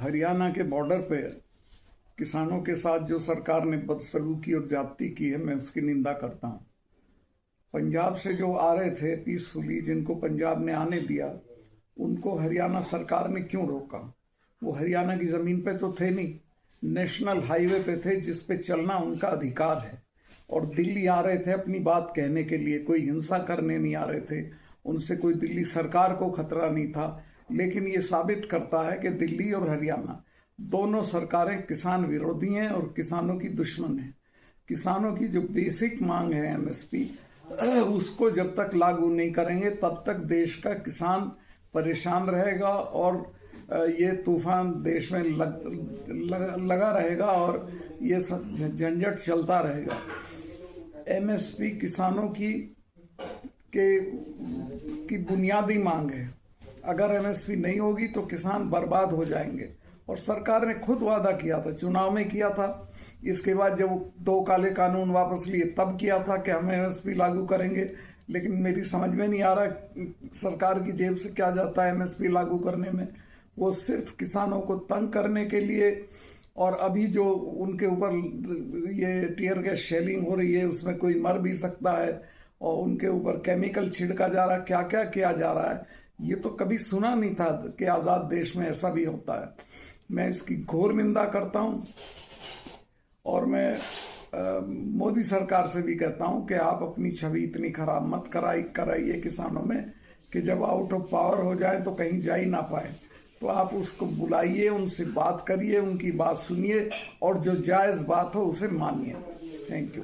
हरियाणा के बॉर्डर पे किसानों के साथ जो सरकार ने बदसलूकी और ज्यादती की है, मैं उसकी निंदा करता हूं। पंजाब से जो आ रहे थे पीसफुली, जिनको पंजाब ने आने दिया, उनको हरियाणा सरकार ने क्यों रोका? वो हरियाणा की जमीन पे तो थे नहीं, नेशनल हाईवे पे थे जिस पे चलना उनका अधिकार है। और दिल्ली आ रहे थे अपनी बात कहने के लिए, कोई हिंसा करने नहीं आ रहे थे, उनसे कोई दिल्ली सरकार को खतरा नहीं था। लेकिन ये साबित करता है कि दिल्ली और हरियाणा दोनों सरकारें किसान विरोधी हैं और किसानों की दुश्मन हैं। किसानों की जो बेसिक मांग है एमएसपी, उसको जब तक लागू नहीं करेंगे तब तक देश का किसान परेशान रहेगा और ये तूफान देश में लगा रहेगा और ये झंझट चलता रहेगा। एमएसपी किसानों की बुनियादी मांग है। अगर एमएसपी नहीं होगी तो किसान बर्बाद हो जाएंगे। और सरकार ने खुद वादा किया था, चुनाव में किया था, इसके बाद जब 2 काले कानून वापस लिए तब किया था कि हम एमएसपी लागू करेंगे। लेकिन मेरी समझ में नहीं आ रहा सरकार की जेब से क्या जाता है एमएसपी लागू करने में। वो सिर्फ किसानों को तंग करने के लिए, और अभी जो उनके ऊपर ये टीयर गैस शेलिंग हो रही है उसमें कोई मर भी सकता है और उनके ऊपर केमिकल छिड़का जा रहा है, क्या क्या किया जा रहा है, ये तो कभी सुना नहीं था कि आजाद देश में ऐसा भी होता है। मैं इसकी घोर निंदा करता हूं और मैं मोदी सरकार से भी कहता हूं कि आप अपनी छवि इतनी खराब मत कराइए किसानों में कि जब आउट ऑफ पावर हो जाए तो कहीं जा ही ना पाए। तो आप उसको बुलाइए, उनसे बात करिए, उनकी बात सुनिए और जो जायज बात हो उसे मानिए। Thank you.